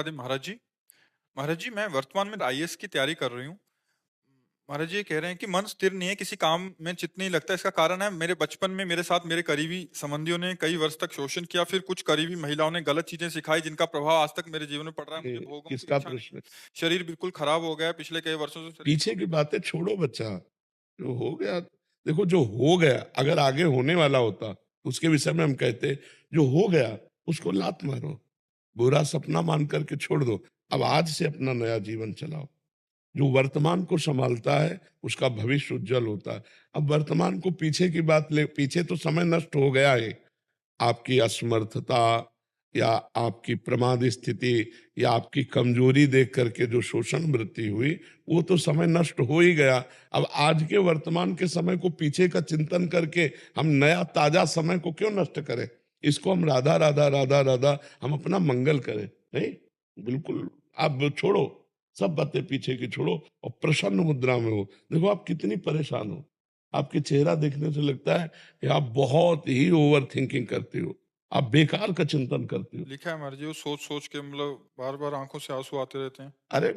राधे महाराज जी मैं वर्तमान में आईएएस की तैयारी कर रही हूँ। महाराज जी ये कह रहे हैं कि मन स्थिर नहीं है, किसी काम में चित्त नहीं लगता। इसका कारण है मेरे बचपन में मेरे साथ मेरे करीबी संबंधियों ने कई वर्ष तक शोषण किया, फिर कुछ करीबी महिलाओं ने गलत चीजें सिखाई जिनका प्रभाव आज तक मेरे जीवन में पड़ रहा है। ये मुझे भोगों की किसका इच्छा नहीं है। प्रश्न? शरीर बिल्कुल खराब हो गया है, पिछले कई वर्षों से शरीर पीछे की टूटे। बातें छोड़ो बच्चा, जो हो गया देखो, जो हो गया अगर आगे होने वाला होता तो उसके विषय में हम कहते, जो हो गया उसको लात मारो, बुरा सपना मान करके छोड़ दो। अब आज से अपना नया जीवन चलाओ। जो वर्तमान को संभालता है उसका भविष्य उज्जवल होता है। अब वर्तमान को पीछे की बात ले, पीछे तो समय नष्ट हो गया है। आपकी असमर्थता या आपकी प्रमाद स्थिति या आपकी कमजोरी देख करके जो शोषण वृत्ति हुई, वो तो समय नष्ट हो ही गया। अब आज के वर्तमान के समय को पीछे का चिंतन करके हम नया ताजा समय को क्यों नष्ट करें? इसको हम राधा राधा राधा राधा हम अपना मंगल करें। नहीं, बिल्कुल। आप छोड़ो, सब बातें पीछे की छोड़ो और प्रसन्न मुद्रा में हो। देखो आप कितनी परेशान हो, आपके चेहरा देखने से लगता है कि आप बहुत ही ओवर थिंकिंग करते हो, आप बेकार का चिंतन करते हो। लिखा है महाराज जी, वो सोच सोच के मतलब बार बार आंखों से आंसू आते रहते हैं। अरे,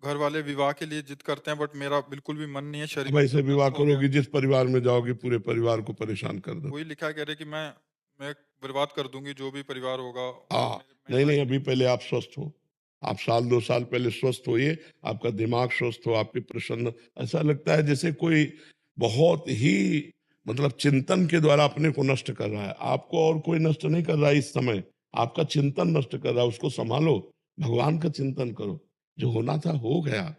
घर वाले विवाह के लिए जिद करते हैं, बट मेरा बिल्कुल भी मन नहीं है। शरीर अब ऐसे एकदम विवाह नष्ट हो गया करोगी है। जिस परिवार में जाओगी पूरे परिवार को परेशान कर दो। वही लिखा है, कह रहे कि मैं बर्बाद कर दूंगी जो भी परिवार होगा। हाँ, मेरे नहीं भाई नहीं, अभी पहले आप स्वस्थ हो। आप साल 2 साल पहले स्वस्थ होइए, आपका दिमाग स्वस्थ हो, आपकी प्रसन्न, ऐसा लगता है जैसे कोई बहुत ही मतलब चिंतन के द्वारा अपने को नष्ट कर रहा है। आपको और कोई नष्ट नहीं कर रहा है इस समय, आपका चिंतन नष्ट कर रहा है। उसको संभालो, भगवान का चिंतन करो। जो होना था हो गया।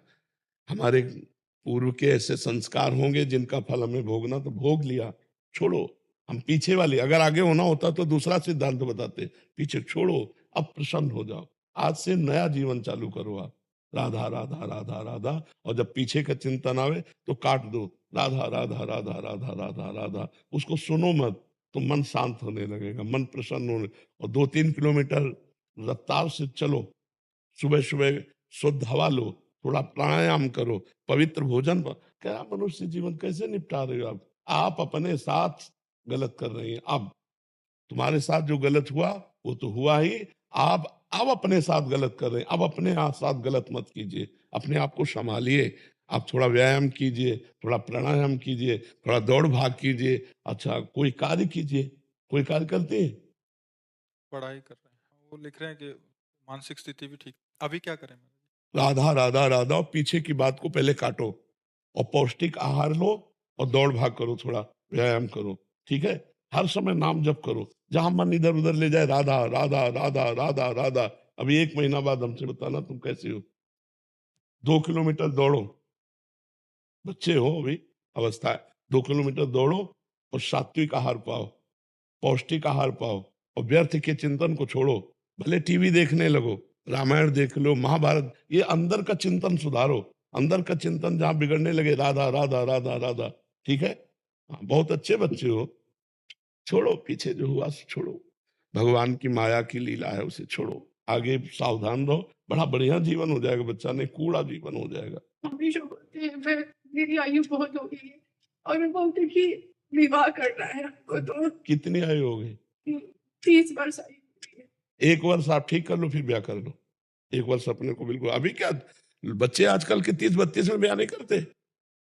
हमारे पूर्व के ऐसे संस्कार होंगे जिनका फल हमें भोगना, तो भोग लिया, छोड़ो। हम पीछे वाले, अगर आगे होना होता तो दूसरा सिद्धांत बताते। पीछे छोड़ो, अब प्रसन्न हो जाओ। आज से नया जीवन चालू करो आप। राधा राधा राधा राधा, और जब पीछे का चिंतन आवे तो काट दो। राधा राधा राधा राधा राधा राधा, उसको सुनो मत, तो मन शांत होने लगेगा, मन प्रसन्न होने। और 2-3 किलोमीटर रफ्तार से चलो, सुबह सुबह शुद्ध हवा लो, थोड़ा प्राणायाम करो, पवित्र भोजन पर। क्या मनुष्य जीवन कैसे निपटा रहे हो आप अपने साथ गलत कर रही हैं। अब तुम्हारे साथ जो गलत हुआ वो तो हुआ ही। आप अब अपने साथ गलत कर रहे हैं, अब अपने साथ गलत मत कीजिए। अपने आप को संभालिए। आप थोड़ा व्यायाम कीजिए, थोड़ा प्राणायाम कीजिए, थोड़ा दौड़ भाग कीजिए। अच्छा, कोई कार्य कीजिए। कोई कार्य करते हैं? पढ़ाई कर रहे हैं। वो लिख रहे हैं कि मानसिक स्थिति भी ठीक। अभी क्या करें? राधा राधा राधा, और पीछे की बात को पहले काटो और पौष्टिक आहार लो और दौड़ भाग करो, थोड़ा व्यायाम करो। ठीक है? हर समय नाम जप करो, जहां मन इधर उधर ले जाए राधा राधा राधा राधा राधा। अभी 1 महीना बाद हमसे बताना तुम कैसे हो। 2 किलोमीटर दौड़ो, बच्चे हो अभी, अवस्था है। 2 किलोमीटर दौड़ो और सात्विक आहार पाओ, पौष्टिक आहार पाओ, और व्यर्थ के चिंतन को छोड़ो। भले टीवी देखने लगो, रामायण देख लो, महाभारत, ये अंदर का चिंतन सुधारो। अंदर का चिंतन जहां बिगड़ने लगे, राधा राधा राधा राधा। ठीक है? हाँ, बहुत अच्छे बच्चे हो। छोड़ो, पीछे जो हुआ सो छोड़ो। भगवान की माया की लीला है, उसे छोड़ो। आगे सावधान रहो, बड़ा बढ़िया जीवन हो जाएगा बच्चा, नहीं कूड़ा जीवन हो जाएगा। हमेशा बोलते हैं मैं, मेरी आयु बहुत हो गई है, और मैं बोलती कि विवाह करना है हमको, तो कितनी आयु हो गई? 30 वर्ष आयु हो गई है। 1 वर्ष आप ठीक कर लो, फिर ब्याह कर लो। 1 वर्ष अपने को बिल्कुल, अभी क्या बच्चे आजकल के 30-32 में ब्याह नहीं करते।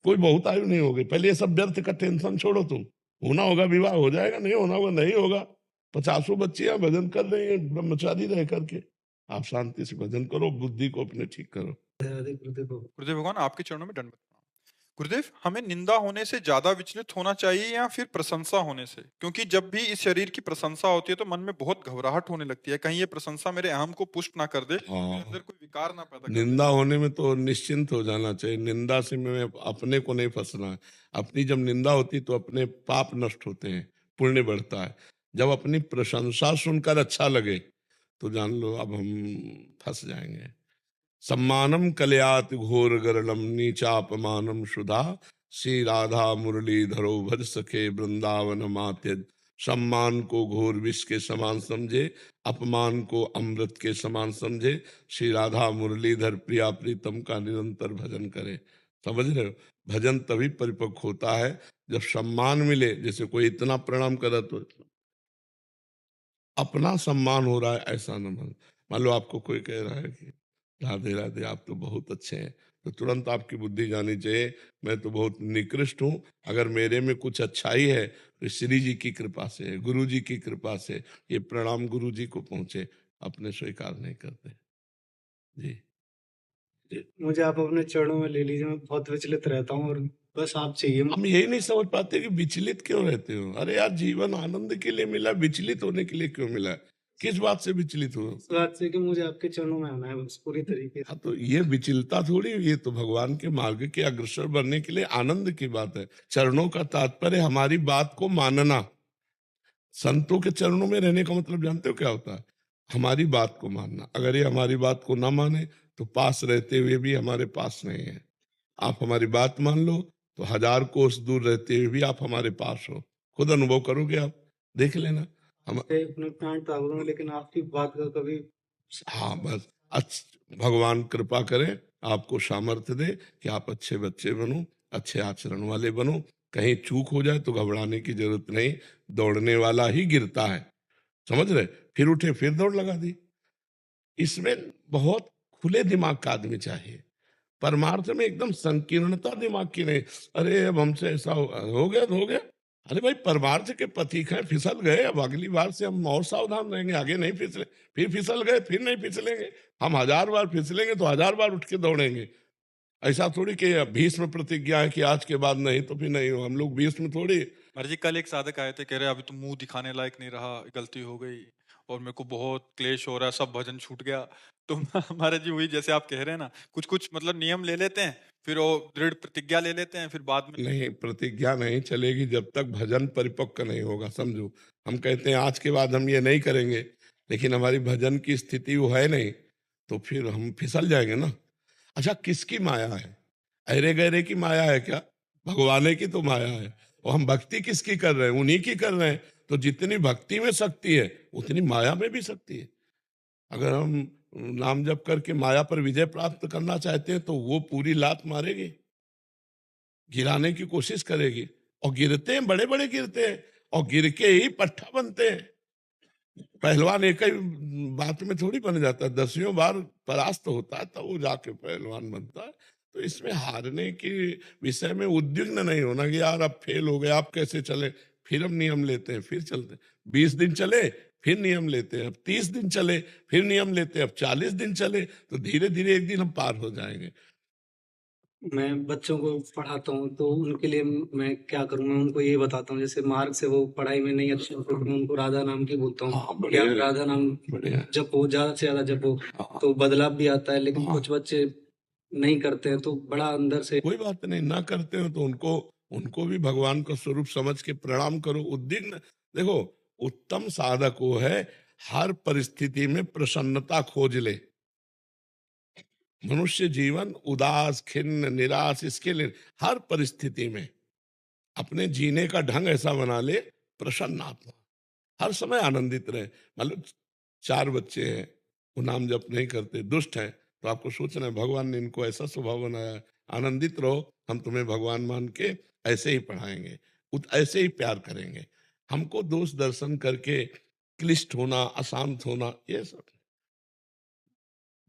कोई बहुत आयु नहीं हो गई। पहले ये सब व्यर्थ का टेंशन छोड़ो तुम। होना होगा विवाह हो जाएगा, नहीं होना होगा नहीं होगा। 50 बच्चियां भजन कर रही हैं ब्रह्मचारी रह करके। आप शांति से भजन करो, बुद्धि को अपने ठीक करो। गुरुदेव भगवान आपके चरणों में दंडवत प्रणाम। गुरुदेव, हमें निंदा होने से ज्यादा विचलित होना चाहिए या फिर प्रशंसा होने से? क्योंकि जब भी इस शरीर की प्रशंसा होती है तो मन में बहुत घबराहट होने लगती है, कहीं ये प्रशंसा मेरे अहम को पुष्ट ना कर दे, मेरे अंदर हाँ, कोई विकार ना पैदा कर दे। निंदा होने में तो निश्चिंत हो जाना चाहिए। निंदा से में अपने को नहीं फंसना है। अपनी जब निंदा होती तो अपने पाप नष्ट होते हैं, पुण्य बढ़ता है। जब अपनी प्रशंसा सुनकर अच्छा लगे तो जान लो अब हम फंस जाएंगे। सम्मानम कलयात घोर गरलम नीचापमानम सुधा, श्री राधा मुरली धरो भज सखे वृंदावन मात्यज। सम्मान को घोर विष के समान समझे, अपमान को अमृत के समान समझे। श्री राधा मुरलीधर प्रिया प्रीतम का निरंतर भजन करे। समझ रहे हो? भजन तभी परिपक्व होता है जब सम्मान मिले। जैसे कोई इतना प्रणाम करा तो अपना सम्मान हो रहा है, ऐसा न मन। मान लो आपको कोई कह रहा है कि राधे राधे आप तो बहुत अच्छे हैं, तो तुरंत आपकी बुद्धि जानी चाहिए मैं तो बहुत निकृष्ट हूँ, अगर मेरे में कुछ अच्छाई है तो श्री जी की कृपा से, गुरु जी की कृपा से, ये प्रणाम गुरु जी को पहुंचे, अपने स्वीकार नहीं करते। जी मुझे आप अपने चरणों में ले लीजिए, मैं बहुत विचलित रहता हूँ और बस आप चाहिए। हम यही नहीं समझ पाते कि विचलित क्यों रहते हो। अरे यार जीवन आनंद के लिए मिला, विचलित होने के लिए क्यों मिला? किस बात से विचलित हो? इस बात से कि मुझे आपके चरणों में आना है बस पूरी तरीके से। हाँ तो ये विचलता थोड़ी, ये तो भगवान के मार्ग के अग्रसर बनने के लिए आनंद की बात है। चरणों का तात्पर्य हमारी बात को मानना। संतों के चरणों में रहने का मतलब जानते हो क्या होता है? हमारी बात को मानना। अगर ये हमारी बात को ना माने तो पास रहते हुए भी हमारे पास नहीं है। आप हमारी बात मान लो तो 1000 कोस दूर रहते हुए भी आप हमारे पास हो। खुद अनुभव करोगे आप, देख लेना। हम अपने प्राण त्याग दूंगा लेकिन आपकी बात का कभी। हाँ बस भगवान कृपा करे, आपको सामर्थ्य दे कि आप अच्छे बच्चे बनो, अच्छे आचरण वाले बनो। कहीं चूक हो जाए तो घबराने की जरूरत नहीं, दौड़ने वाला ही गिरता है, समझ रहे? फिर उठे फिर दौड़ लगा दी। इसमें बहुत खुले दिमाग का आदमी चाहिए। परमार्थ में एकदम संकीर्णता दिमाग की नहीं। अरे अब हमसे ऐसा हो गया तो हो गया। अरे भाई परमार्थ के पथिक हैं, फिसल गए, अब अगली बार से हम और सावधान रहेंगे, आगे नहीं फिसले। फिर फिसल गए फिर नहीं फिसलेंगे। हम 1000 बार फिसलेंगे तो 1000 बार उठ के दौड़ेंगे। ऐसा थोड़ी कि भीष्म प्रतिज्ञा है कि आज के बाद नहीं तो फिर नहीं हो। हम लोग भीष्म थोड़ी। महाराज जी कल एक साधक आए थे, कह रहे अभी तो मुंह दिखाने लायक नहीं रहा, गलती हो गई और मेरे को बहुत क्लेश हो रहा है, सब भजन छूट गया। तो महाराज जी वही जैसे आप कह रहे हैं ना, कुछ कुछ मतलब नियम ले लेते हैं, फिर वो दृढ़ प्रतिज्ञा ले लेते हैं, फिर बाद में नहीं, प्रतिज्ञा नहीं चलेगी जब तक भजन परिपक्व नहीं होगा। समझो, हम कहते हैं आज के बाद हम ये नहीं करेंगे, लेकिन हमारी भजन की स्थिति वो है नहीं, तो फिर हम फिसल जाएंगे ना। अच्छा, किसकी माया है? अरे गहरे की माया है क्या? भगवान की तो माया है। और हम भक्ति किसकी कर रहे हैं? उन्हीं की कर रहे हैं। तो जितनी भक्ति में शक्ति है उतनी माया में भी शक्ति है। अगर हम नाम जप करके माया पर विजय प्राप्त करना चाहते हैं तो वो पूरी लात मारेगी, गिराने की कोशिश करेगी, और गिरते हैं, बड़े बड़े गिरते हैं, और गिर के ही पट्टा बनते हैं। पहलवान एक ही बात में थोड़ी बन जाता है, 10वीं बार परास्त होता है तब वो जाके पहलवान बनता है। तो इसमें हारने के विषय में उद्विग्न नहीं होना कि यार अब फेल हो गए, आप कैसे चले। फिर हम नियम लेते हैं, फिर चलते हैं। 20 दिन चले फिर नियम लेते हैं, अब 30 दिन चले फिर नियम लेते हैं, अब 40 दिन चले, तो धीरे धीरे एक दिन हम पार हो जाएंगे। मैं बच्चों को पढ़ाता हूँ तो उनके लिए मैं क्या करूँ, मैं उनको ये बताता हूँ जैसे मार्ग से वो पढ़ाई में नहीं अच्छे होते तो मैं उनको राधा नाम की बोलता हाँ, हूँ कि बढ़िया आप है। राधा नाम बढ़िया। जपो, ज्यादा से ज्यादा जपो, हाँ, तो बदलाव भी आता है। लेकिन हाँ। कुछ बच्चे नहीं करते हैं तो बड़ा अंदर से। कोई बात नहीं, ना करते हो तो उनको उनको भी भगवान का स्वरूप समझ के प्रणाम करो। उद्विग्न देखो, उत्तम साधक वो है हर परिस्थिति में प्रसन्नता खोज ले। मनुष्य जीवन उदास, खिन्न, निराश, इसके लिए हर परिस्थिति में अपने जीने का ढंग ऐसा बना ले, प्रसन्न आत्मा, हर समय आनंदित रहे। मतलब 4 बच्चे हैं, वो नाम जप नहीं करते, दुष्ट हैं, तो आपको सोचना है भगवान ने इनको ऐसा स्वभाव बनाया है। आनंदित रहो, हम तुम्हें भगवान मान के ऐसे ही पढ़ाएंगे, ऐसे ही प्यार करेंगे। हमको दोष दर्शन करके क्लिष्ट होना, अशांत होना, ये सब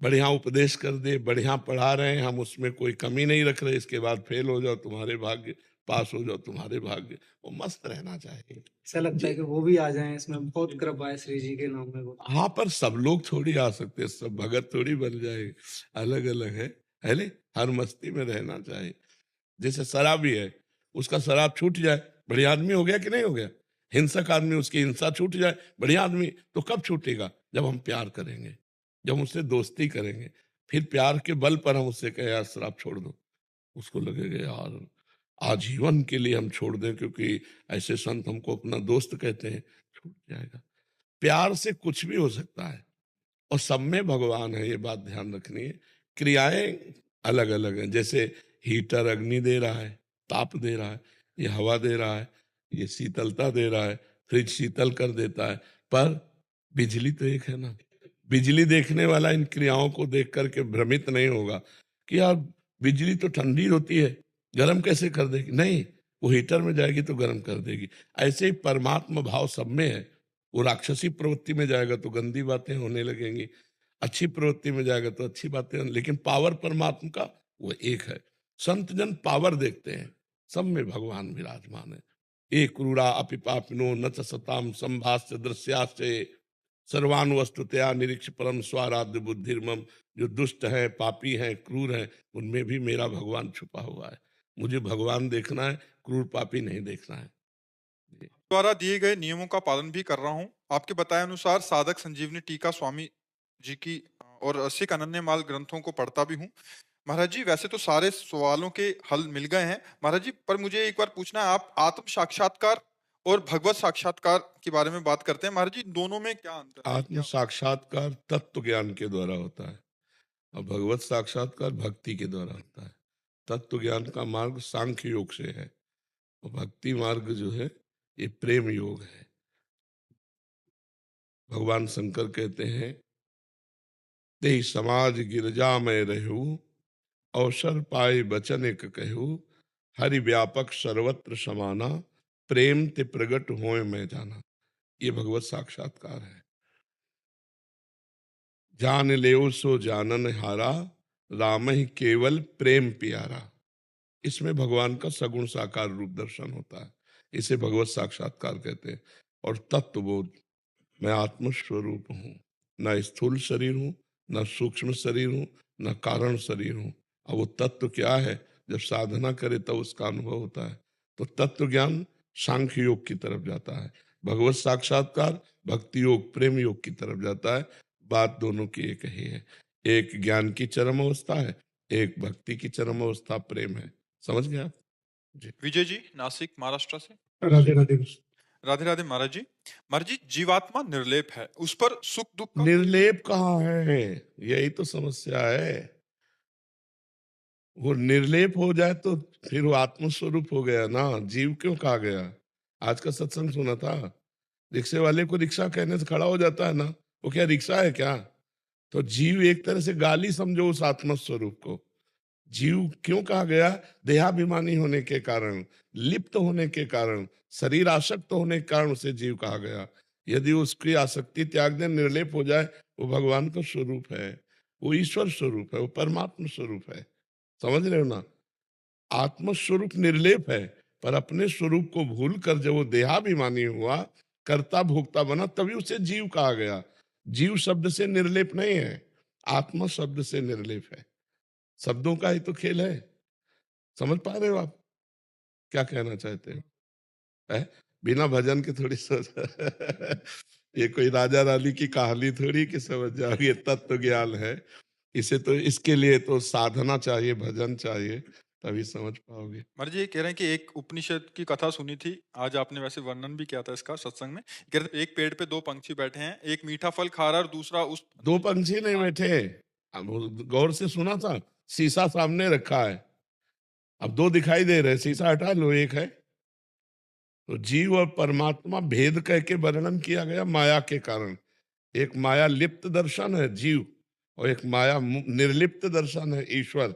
बढ़िया उपदेश कर दे, बढ़िया पढ़ा रहे हैं, हम उसमें कोई कमी नहीं रख रहे, इसके बाद फेल हो जाओ तुम्हारे भाग्य, पास हो जाओ तुम्हारे भाग्य, वो मस्त रहना चाहिए। ऐसा लगता है कि वो भी आ जाएं, इसमें बहुत कृपा है श्री जी के नाम में। वो हाँ, पर सब लोग थोड़ी आ सकते हैं, सब भगत थोड़ी बन जाए, अलग अलग है नहीं? हर मस्ती में रहना चाहिए। जैसे शराबी है, उसका शराब छूट जाए, बढ़िया आदमी हो गया कि नहीं हो गया? हिंसक आदमी, उसकी हिंसा छूट जाए, बढ़िया आदमी। तो कब छूटेगा? जब हम प्यार करेंगे, जब उससे दोस्ती करेंगे, फिर प्यार के बल पर हम उससे कहें यार शराब छोड़ दो, उसको लगेगा यार आजीवन के लिए हम छोड़ दें क्योंकि ऐसे संत हमको अपना दोस्त कहते हैं, छूट जाएगा। प्यार से कुछ भी हो सकता है, और सब में भगवान है, ये बात ध्यान रखनी है। क्रियाएं अलग अलग हैं, जैसे हीटर अग्नि दे रहा है, ताप दे रहा है, ये हवा दे रहा है, ये शीतलता दे रहा है, फ्रिज शीतल कर देता है, पर बिजली तो एक है ना। बिजली देखने वाला इन क्रियाओं को देख करके भ्रमित नहीं होगा कि यार बिजली तो ठंडी होती है, गर्म कैसे कर देगी? नहीं, वो हीटर में जाएगी तो गर्म कर देगी। ऐसे ही परमात्मा भाव सब में है। वो राक्षसी प्रवृत्ति में जाएगा तो गंदी बातें होने लगेंगी। अच्छी प्रवृत्ति में जाएगा तो अच्छी बातें, लेकिन पावर परमात्मा का वो एक है। संत जन पावर देखते हैं, सब में भगवान विराजमान है। एक क्रूरा अपि पापिनो न च सताम संभाष्य दृश्याश्चे सर्वान वस्तुतया निरीक्ष परम स्वाराध्य बुद्धिर्मम। जो दुष्ट है, पापी हैं, क्रूर हैं, उनमें भी मेरा भगवान छुपा हुआ है। मुझे भगवान देखना है, क्रूर पापी नहीं देखना है। द्वारा दिए गए नियमों का पालन भी कर रहा हूँ। आपके बताए अनुसार साधक संजीवनी टीका स्वामी जी की और सिख अनन्यमाल ग्रंथों को पढ़ता भी हूँ। महाराज जी, वैसे तो सारे सवालों के हल मिल गए हैं महाराज जी, पर मुझे एक बार पूछना है, आप आत्म साक्षात्कार और भगवत साक्षात्कार के बारे में बात करते हैं महाराज जी, दोनों में क्या अंतर है? आत्म साक्षात्कार तत्व ज्ञान के द्वारा होता है और भगवत साक्षात्कार भक्ति के द्वारा होता है। तत्व ज्ञान का मार्ग सांख्य योग से है और भक्ति मार्ग जो है ये प्रेम योग है। भगवान शंकर कहते हैं, ते समाज गिरजा में रहू अवसर पाए बचन एक कहू हरि व्यापक सर्वत्र समाना प्रेम ते प्रगट होए मैं जाना। ये भगवत साक्षात्कार है। जान लेओ सो जानन हारा राम ही केवल प्रेम प्यारा। इसमें भगवान का सगुण साकार रूप दर्शन होता है, इसे भगवत साक्षात्कार कहते हैं। और तत्वबोध, मैं आत्म स्वरूप हूँ, न स्थूल शरीर हूँ, न सूक्ष्म शरीर हूँ, न कारण शरीर हूँ। अब वो तत्व क्या है, जब साधना करे तब उसका अनुभव होता है। तो तत्व ज्ञान सांख्य योग की तरफ जाता है, भगवत साक्षात्कार भक्ति योग प्रेम योग की तरफ जाता है। बात दोनों की एक ही है, एक ज्ञान की चरम अवस्था है, एक भक्ति की चरम अवस्था प्रेम है। समझ गए आप जी? विजय जी, नासिक महाराष्ट्र से। राधे राधे। राधे राधे महाराज जी। महाराज जी, जीवात्मा निर्लेप है, उस पर सुख दुख का निर्लेप कहाँ है, यही तो समस्या है। वो निर्लेप हो जाए तो फिर वो आत्मस्वरूप हो गया ना, जीव क्यों कहा गया? आज का सत्संग सुना था, रिक्शे वाले को रिक्शा कहने से खड़ा हो जाता है ना, वो क्या रिक्शा है क्या? तो जीव एक तरह से गाली समझो उस आत्मस्वरूप को। जीव क्यों कहा गया? देहाभिमानी होने के कारण, लिप्त होने के कारण, शरीर आसक्त होने के कारण उसे जीव कहा गया। यदि उसकी आसक्ति त्याग दे, निर्लेप हो जाए, वो भगवान का स्वरूप है, वो ईश्वर स्वरूप है, वो परमात्मा स्वरूप है। समझ रहे हो ना? आत्मस्वरूप निर्लेप है, पर अपने स्वरूप को भूल कर जब वो देहाभिमानी हुआ, कर्ता भोक्ता बना, तभी उसे जीव कहा गया। जीव शब्द से निर्लेप नहीं है, आत्मा शब्द से निर्लेप है। शब्दों का ही तो खेल है। समझ पा रहे हो आप क्या कहना चाहते हो? है? बिना भजन के थोड़ी सोच ये कोई राजा रानी की कहानी थोड़ी कि समझ जाओगे, तत्व ज्ञान है। इसे तो इसके लिए तो साधना चाहिए, भजन चाहिए, तभी समझ पाओगे। महाराज जी, ये कह रहे हैं कि एक उपनिषद की कथा सुनी थी, आज आपने वैसे वर्णन भी किया था इसका सत्संग में। कह रहे थे, एक पेड़ पे दो पंछी बैठे हैं, एक मीठा फल खा रहा है और दूसरा उस दो पंछी नहीं बैठे, अब गौर से सुना था, शीशा सामने रखा है, अब दो दिखाई दे रहे, शीशा हटा लो, एक है। तो जीव और परमात्मा भेद कह के वर्णन किया गया माया के कारण। एक माया लिप्त दर्शन है जीव, और एक माया निर्लिप्त दर्शन है ईश्वर।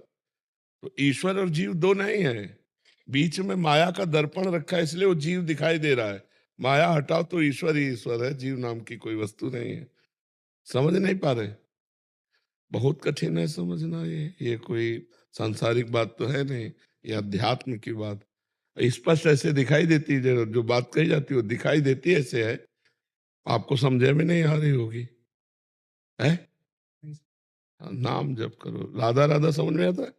तो ईश्वर और जीव दो नहीं है, बीच में माया का दर्पण रखा है, इसलिए वो जीव दिखाई दे रहा है। माया हटाओ तो ईश्वर ही ईश्वर है, जीव नाम की कोई वस्तु नहीं है। समझ नहीं पा रहे? बहुत कठिन है समझना। ये कोई सांसारिक बात तो है नहीं, ये अध्यात्म की बात स्पष्ट ऐसे दिखाई देती है। जो बात कही जाती है वो दिखाई देती है, ऐसे है, आपको समझे में नहीं आ रही होगी। है नाम जप करो, राधा राधा समझ में आता है,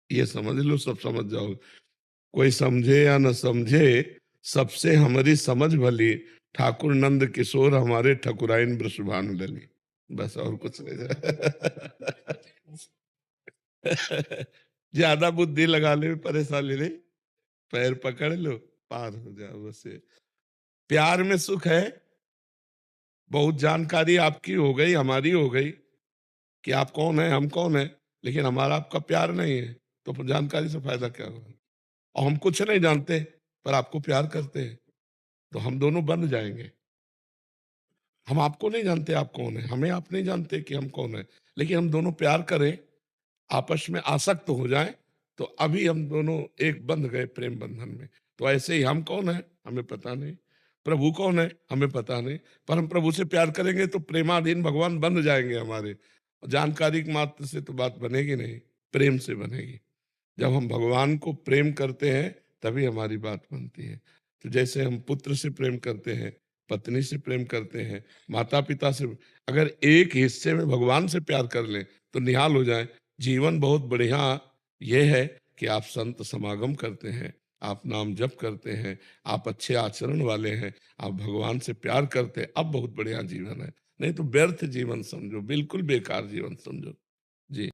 ये समझ लो, सब समझ जाओगे। कोई समझे या न समझे, सबसे हमारी समझ भली, ठाकुर नंद किशोर हमारे ठकुराइन ब्रसभानु लली। बस और कुछ नहीं ज्यादा बुद्धि लगा ले परेशानी नहीं, पैर पकड़ लो पार हो जाओ। बस प्यार में सुख है। बहुत जानकारी आपकी हो गई, हमारी हो गई कि आप कौन है, हम कौन है, लेकिन हमारा आपका प्यार नहीं है, तो जानकारी से फायदा क्या होगा? और हम कुछ नहीं जानते पर आपको प्यार करते हैं, तो हम दोनों बन जाएंगे। हम आपको नहीं जानते आप कौन है, हमें आप नहीं जानते कि हम कौन है, लेकिन हम दोनों प्यार करें, आपस में आसक्त हो जाएं, तो अभी हम दोनों एक बंध गए प्रेम बंधन में। तो ऐसे ही हम कौन है हमें पता नहीं, प्रभु कौन है हमें पता नहीं, पर हम प्रभु से प्यार करेंगे तो प्रेमाधीन भगवान बन जाएंगे हमारे। जानकारी के मात्र से तो बात बनेगी नहीं, प्रेम से बनेगी। जब हम भगवान को प्रेम करते हैं तभी हमारी बात बनती है। तो जैसे हम पुत्र से प्रेम करते हैं, पत्नी से प्रेम करते हैं, माता पिता से, अगर एक हिस्से में भगवान से प्यार कर लें तो निहाल हो जाए। जीवन बहुत बढ़िया ये है कि आप संत समागम करते हैं, आप नाम जप करते हैं, आप अच्छे आचरण वाले हैं, आप भगवान से प्यार करते हैं, अब बहुत बढ़िया जीवन है। नहीं तो व्यर्थ जीवन समझो, बिल्कुल बेकार जीवन समझो। जी।